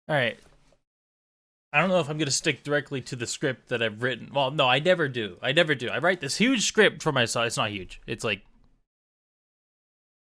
All right. I don't know if I'm gonna stick directly to the script that I've written. Well, no, I never do. I never do. I write this huge script for myself. It's not huge. It's like,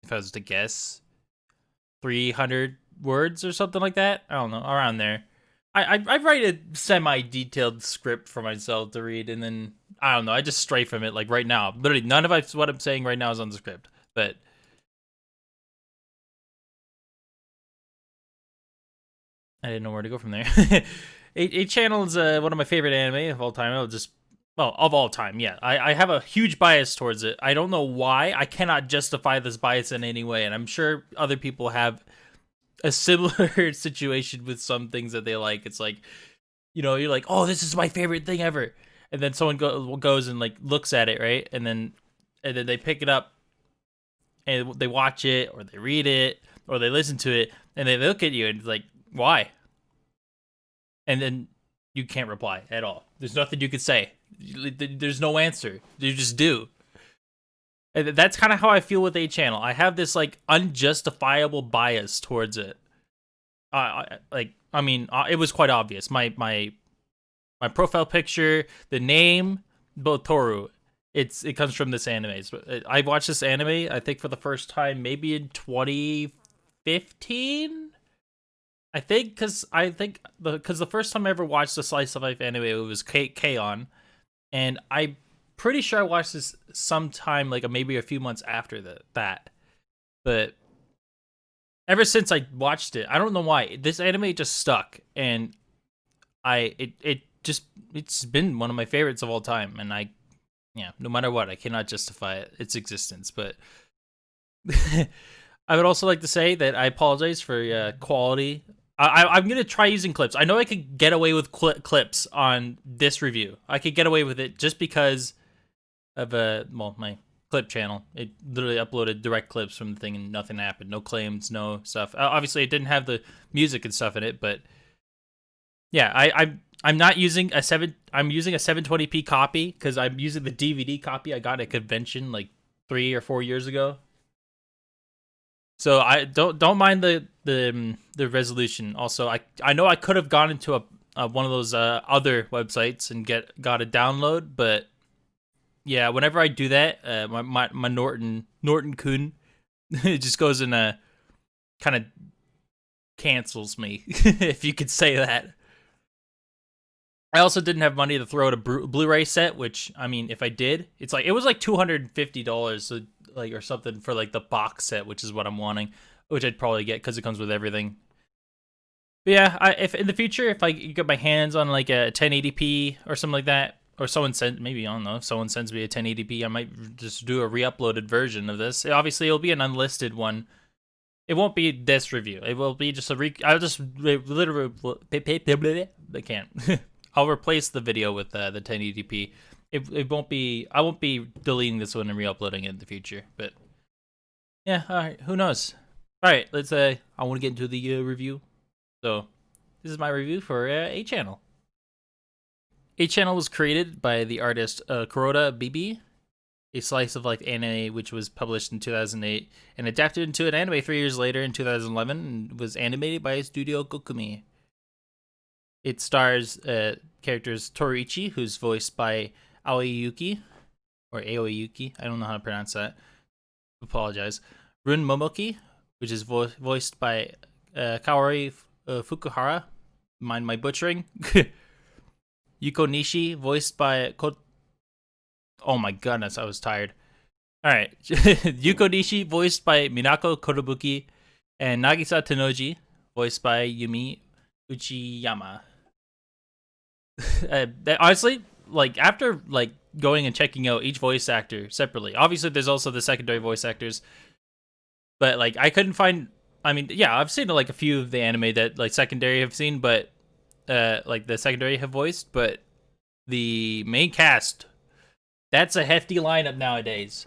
if I was to guess, 300 words or something like that. I don't know, around there. I write a semi-detailed script for myself to read, and then I don't know. I just stray from it. Like right now, literally none of what I'm saying right now is on the script. But I didn't know where to go from there. A channel is one of my favorite anime of all time. It'll just of all time, yeah. I have a huge bias towards it. I don't know why. I cannot justify this bias in any way, and I'm sure other people have a similar situation with some things that they like. It's like, you're like, oh, this is my favorite thing ever, and then someone goes and like looks at it, right, and then they pick it up and they watch it or they read it or they listen to it and they look at you and it's like, why? And then you can't reply at all. There's nothing you could say. There's no answer. You just do. And that's kind of how I feel with A channel. I have this like unjustifiable bias towards it. It was quite obvious. My profile picture, the name, both Tooru. It comes from this anime. I watched this anime, I think, for the first time maybe in 2015. I think because the first time I ever watched a slice of life anime, it was K-On! And I'm pretty sure I watched this sometime, like maybe a few months after that. But ever since I watched it, I don't know why, this anime just stuck, and it's been one of my favorites of all time, and no matter what, I cannot justify its existence. But I would also like to say that I apologize for quality. I'm gonna try using clips. I know I could get away with clips on this review. I could get away with it just because of my clip channel. It literally uploaded direct clips from the thing and nothing happened. No claims, no stuff. Obviously, it didn't have the music and stuff in it, but yeah, I'm not using I'm using a 720p copy because I'm using the DVD copy I got at a convention like 3 or 4 years ago. So I don't mind the resolution. Also, I know I could have gone into one of those other websites and got a download, but yeah, whenever I do that, my Norton Kun it just goes and kind of cancels me, if you could say that. I also didn't have money to throw out a Blu-ray set, which, I mean, if I did, it was like $250, so, like, or something for like the box set, which is what I'm wanting, which I'd probably get because it comes with everything. But yeah, if in the future, if I get my hands on like a 1080p or something like that, or maybe, I don't know, if someone sends me a 1080p, I might just do a re-uploaded version of this. Obviously, it'll be an unlisted one. It won't be this review. It will be just I'll just literally, I can't. I'll replace the video with the 1080p. It won't be. I won't be deleting this one and re-uploading it in the future. But yeah, all right. Who knows? All right. Let's. I want to get into the review. So this is my review for A channel. A channel was created by the artist Kuroda Bibi, a slice of life anime which was published in 2008 and adapted into an anime 3 years later in 2011 and was animated by Studio Gokumi. It stars characters Toriichi, who's voiced by Aoyuki, or Aoyuki, I don't know how to pronounce that. Apologize. Run Momoki, which is voiced by Kaori Fukuhara. Mind my butchering. Yuko Nishi, voiced by oh my goodness, I was tired. Alright. Yuko Nishi, voiced by Minako Korobuki, and Nagisa Tenoji, voiced by Yumi Uchiyama. Honestly, like, after like going and checking out each voice actor separately, obviously there's also the secondary voice actors, but like I couldn't find. I mean, yeah, I've seen like a few of the anime that like secondary have seen, but like the secondary have voiced, but the main cast, that's a hefty lineup nowadays,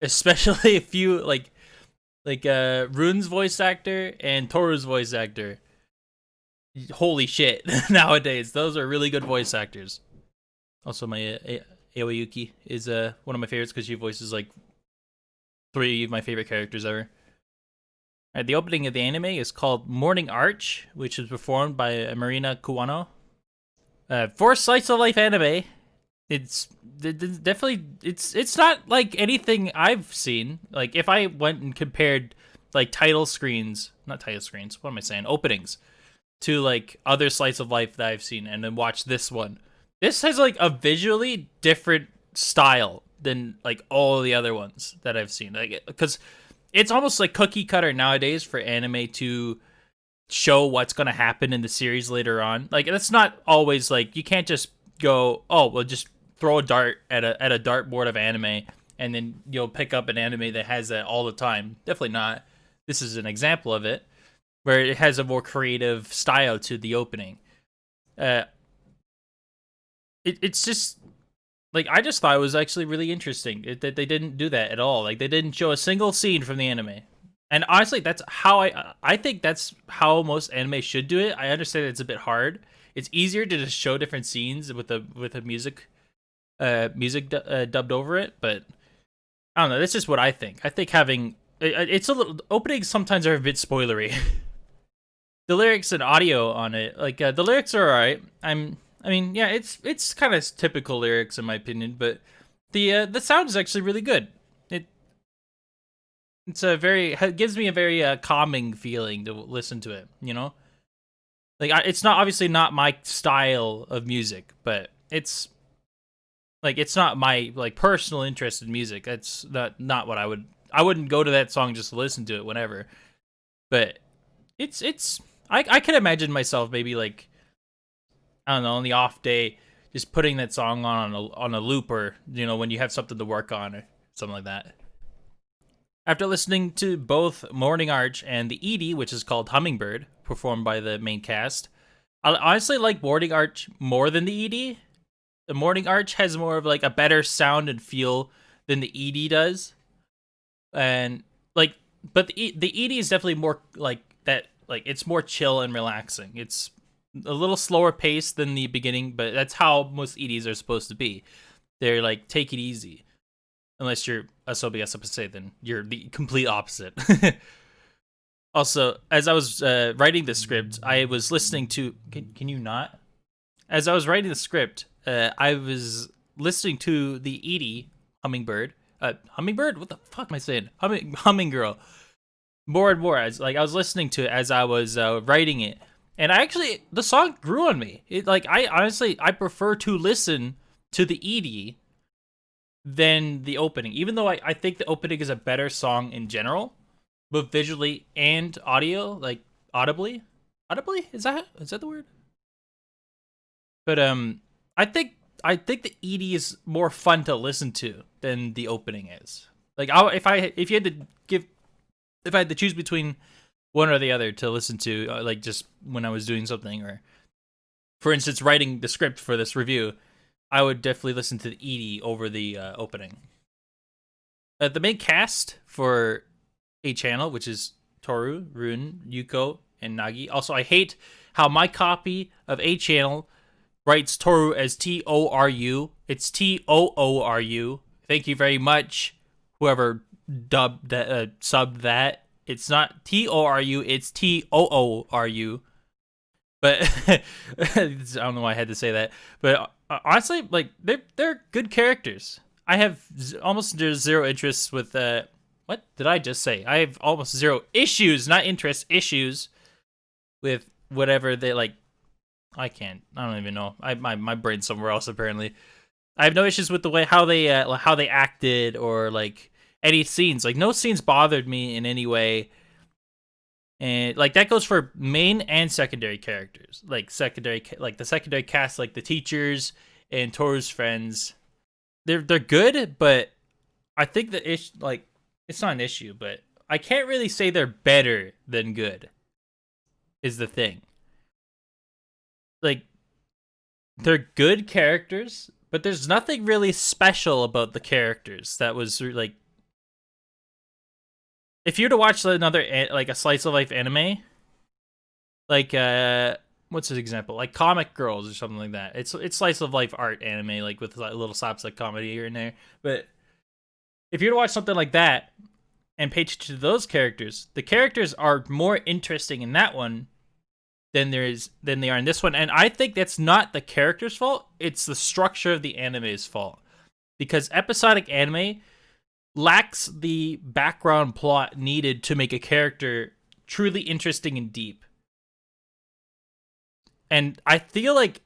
especially if you like Run's voice actor and Toru's voice actor. Holy shit, nowadays those are really good voice actors. Also, my Aoyuki is one of my favorites because she voices like 3 of my favorite characters ever. The opening of the anime is called Morning Arch, which is performed by Marina Kuwano. For slice of life anime, it's definitely it's not like anything I've seen. Like if I went and compared like not title screens, what am I saying? Openings to like other slice of life that I've seen, and then watch this one. This has like a visually different style than like all the other ones that I've seen. Like because it's almost like cookie cutter nowadays for anime to show what's going to happen in the series later on. Like that's not always like you can't just go, oh, well, just throw a dart at a dartboard of anime and then you'll pick up an anime that has that all the time. Definitely not. This is an example of it where it has a more creative style to the opening. It's just like I just thought it was actually really interesting that they didn't do that at all. Like they didn't show a single scene from the anime. And honestly, that's how I think that's how most anime should do it. I understand it's a bit hard. It's easier to just show different scenes with a music dubbed over it, but I don't know. That's just what I think. I think having it's a little openings sometimes are a bit spoilery. The lyrics and audio on it, like the lyrics are alright. I mean, yeah, it's kind of typical lyrics in my opinion, but the sound is actually really good. It gives me a very calming feeling to listen to it. You know, like it's not obviously not my style of music, but it's not my like personal interest in music. That's not what I wouldn't go to that song just to listen to it whenever. But I can imagine myself maybe like I don't know on the off day just putting that song on a loop, or you know when you have something to work on or something like that. After listening to both Morning Arch and the ED, which is called Hummingbird, performed by the main cast, I honestly like Morning Arch more than the ED. The Morning Arch has more of like a better sound and feel than the ED does, and like, but the ED is definitely more like that. Like it's more chill and relaxing. It's a little slower pace than the beginning, but that's how most EDs are supposed to be. They're like take it easy. Unless you're Asobi Asapase, then you're the complete opposite. Also, as I was writing the script, I was listening to. Can you not? As I was writing the script, I was listening to the Edie Hummingbird. Hummingbird? What the fuck am I saying? Humming Girl. More and more. I was listening to it as I was writing it, and the song grew on me. I honestly prefer to listen to the Edie than the opening, even though I think the opening is a better song in general, both visually and audio, like audibly. Audibly? Is that the word? But I think the ED is more fun to listen to than the opening is. Like if I had to choose between one or the other to listen to, like just when I was doing something, or for instance writing the script for this review, I would definitely listen to the ED over the opening. The main cast for A Channel, which is Tooru, Rune, Yuko, and Nagi. Also, I hate how my copy of A Channel writes Tooru as Toru. It's Tooru. Thank you very much, whoever subbed that. It's not Toru, it's Tooru. But I don't know why I had to say that. But honestly, like they're good characters. I have almost zero interest with what did I just say? I have almost zero issues, not interest, issues with whatever they like. I don't even know. My brain's somewhere else apparently. I have no issues with the way how they acted or like any scenes. Like no scenes bothered me in any way. And like that goes for main and secondary characters. Like the secondary cast, like the teachers and Toru's friends, they're good, but I think it's not an issue, but I can't really say they're better than good. Is the thing. Like they're good characters, but there's nothing really special about the characters that was like. If you were to watch another like a slice of life anime, like what's an example? Like Comic Girls or something like that. It's slice of life art anime, like with little slaps like comedy here and there. But if you were to watch something like that, and pay attention to those characters. The characters are more interesting in that one than they are in this one, and I think that's not the character's fault. It's the structure of the anime's fault, because episodic anime lacks the background plot needed to make a character truly interesting and deep. And I feel like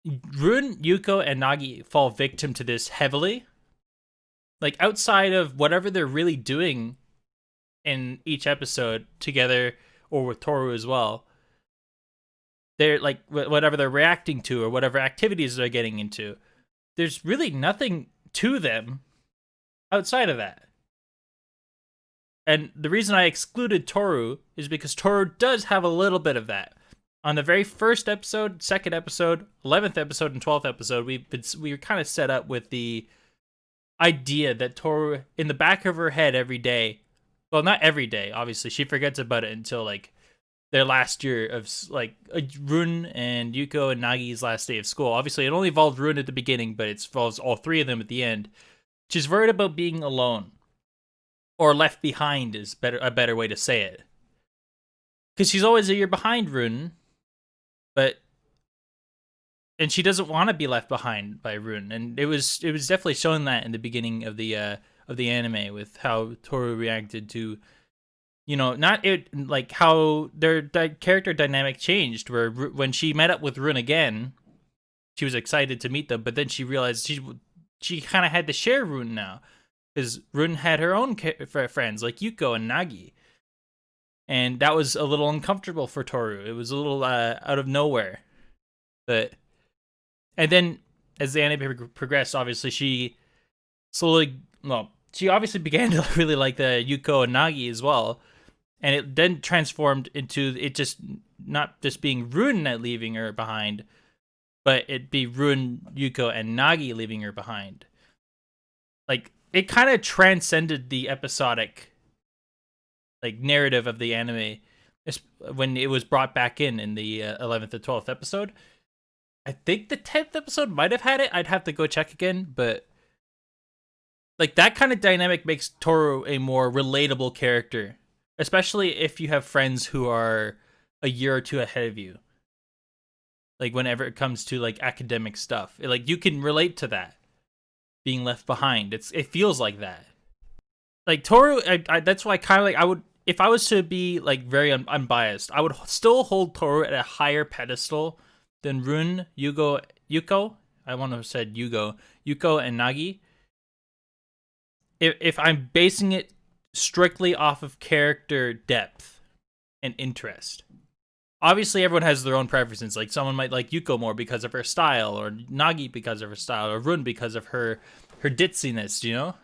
Run, Yuko, and Nagi fall victim to this heavily. Like, outside of whatever they're really doing in each episode together, or with Tooru as well, they're like, whatever they're reacting to or whatever activities they're getting into, there's really nothing to them outside of that. And the reason I excluded Tooru is because Tooru does have a little bit of that. On the very first episode, second episode, 11th episode, and 12th episode, we were kind of set up with the idea that Tooru, in the back of her head every day, well, not every day, obviously, she forgets about it until, like, their last year of, like, Run and Yuko and Nagi's last day of school. Obviously, it only involved Run at the beginning, but it involves all three of them at the end. She's worried about being alone. Or left behind is a better way to say it. Because she's always a year behind Run, and she doesn't want to be left behind by Run, and it was definitely showing that in the beginning of the anime with how Tooru reacted to, you know, not it, like how their character dynamic changed, where when she met up with Run again, she was excited to meet them, but then she realized she kind of had to share Run now, because Run had her own friends like Yuko and Nagi, and that was a little uncomfortable for Tooru. It was a little out of nowhere, and then as the anime progressed, obviously she obviously began to really like the Yuko and Nagi as well, and it then transformed into it just not just being Run leaving her behind, but it be Run, Yuko, and Nagi leaving her behind. Like, it kind of transcended the episodic, like, narrative of the anime when it was brought back in the 11th or 12th episode. I think the 10th episode might have had it. I'd have to go check again, but like, that kind of dynamic makes Tooru a more relatable character, especially if you have friends who are a year or two ahead of you. Like, whenever it comes to, like, academic stuff, like, you can relate to that being left behind. It feels like that. Like, Tooru, that's why kind of like I would, if I was to be like very unbiased, I would still hold Tooru at a higher pedestal than Run, Yuko. I want to have said Yuko and Nagi. If I'm basing it strictly off of character depth and interest. Obviously, everyone has their own preferences. Like, someone might like Yuko more because of her style, or Nagi because of her style, or Run because of her ditziness, you know?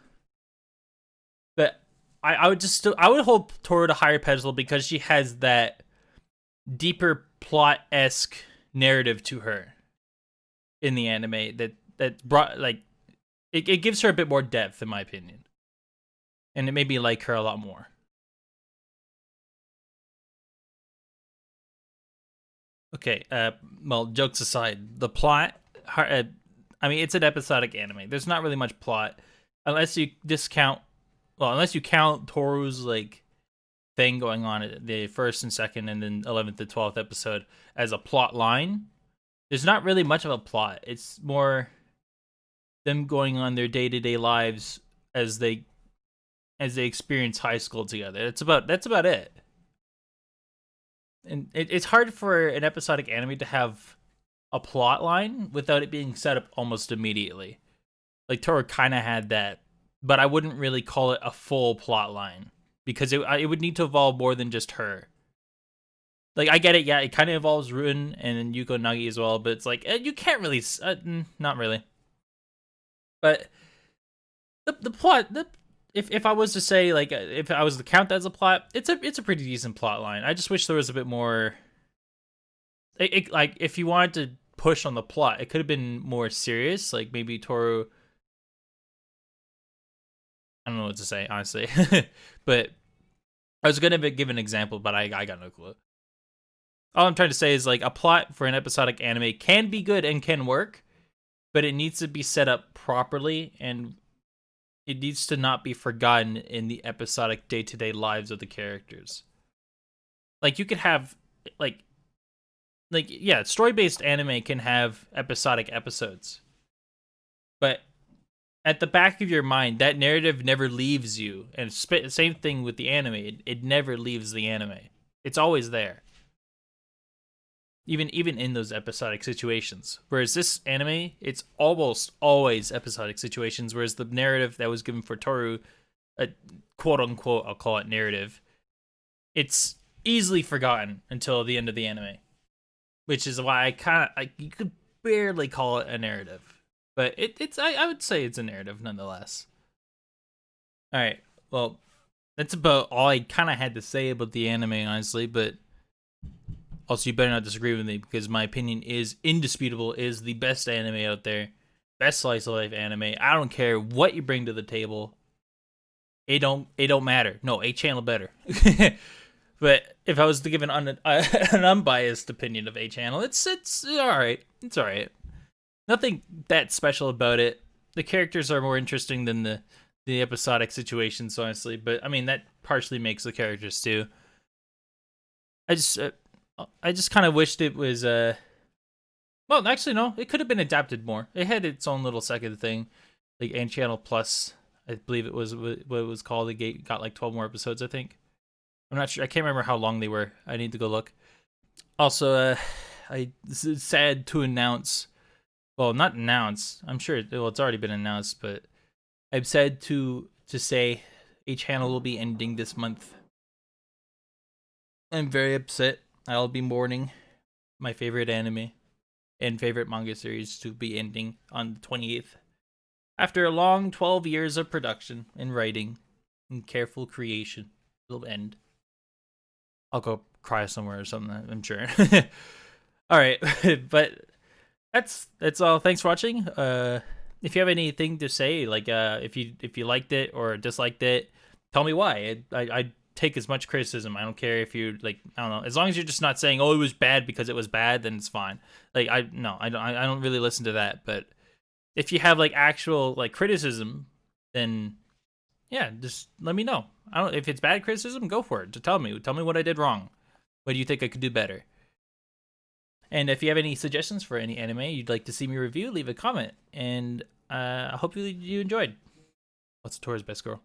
But I would hold Tooru to higher pedestal because she has that deeper plot-esque narrative to her in the anime that brought, like, it gives her a bit more depth, in my opinion. And it made me like her a lot more. Okay, well, jokes aside, the plot, I mean, it's an episodic anime. There's not really much plot, unless you count Toru's, like, thing going on at the first and second and then 11th to 12th episode as a plot line. There's not really much of a plot. It's more them going on their day-to-day lives as they experience high school together. That's about it. And it's hard for an episodic anime to have a plot line without it being set up almost immediately. Like, Tooru kind of had that, but I wouldn't really call it a full plot line because it would need to involve more than just her. Like, I get it, yeah, it kind of involves Run and Yuko Nagi as well, but it's like, you can't really, not really. But the plot, if I was to say, like, if I was to count that as a plot, it's a pretty decent plot line. I just wish there was a bit more. Like, if you wanted to push on the plot, it could have been more serious. Like, maybe Tooru. I don't know what to say, honestly. But I was gonna give an example, but I got no clue. All I'm trying to say is, like, a plot for an episodic anime can be good and can work, but it needs to be set up properly and it needs to not be forgotten in the episodic day-to-day lives of the characters. Like you could have like yeah, story-based anime can have episodic episodes. But at the back of your mind, that narrative never leaves you. And same thing with the anime. It never leaves the anime. It's always there. Even in those episodic situations. Whereas this anime, it's almost always episodic situations. Whereas the narrative that was given for Tooru, quote unquote, I'll call it narrative, it's easily forgotten until the end of the anime. Which is why you could barely call it a narrative. But I would say it's a narrative nonetheless. Alright, well, that's about all I kind of had to say about the anime, honestly, but also you better not disagree with me because my opinion is indisputable, is the best anime out there. Best slice of life anime. I don't care what you bring to the table. It don't matter. No, 8-channel better. But if I was to give an unbiased opinion of 8-channel, it's alright. It's alright. Nothing that special about it. The characters are more interesting than the episodic situations, honestly. But I mean, that partially makes the characters too. I just kind of wished it was well, actually no, it could have been adapted more. It had its own little second thing, like 8-channel Plus, I believe it was what it was called. It got like 12 more episodes, I think. I'm not sure. I can't remember how long they were. I need to go look. Also, this is sad to announce. Well, not announce. I'm sure it's already been announced, but I'm sad to say 8-channel will be ending this month. I'm very upset. I'll be mourning my favorite anime and favorite manga series to be ending on the 28th. After a long 12 years of production and writing and careful creation, it'll end. I'll go cry somewhere or something, I'm sure. Alright, but that's all. Thanks for watching. If you have anything to say, like if you liked it or disliked it, tell me why. I take as much criticism. I don't care if you like. I don't know. As long as you're just not saying, "Oh, it was bad because it was bad," then it's fine. Like I don't really listen to that. But if you have like actual like criticism, then yeah, just let me know. I don't. If it's bad criticism, go for it. To tell me what I did wrong. What do you think I could do better? And if you have any suggestions for any anime you'd like to see me review, leave a comment. And I hope you enjoyed. What's Tooru's best girl?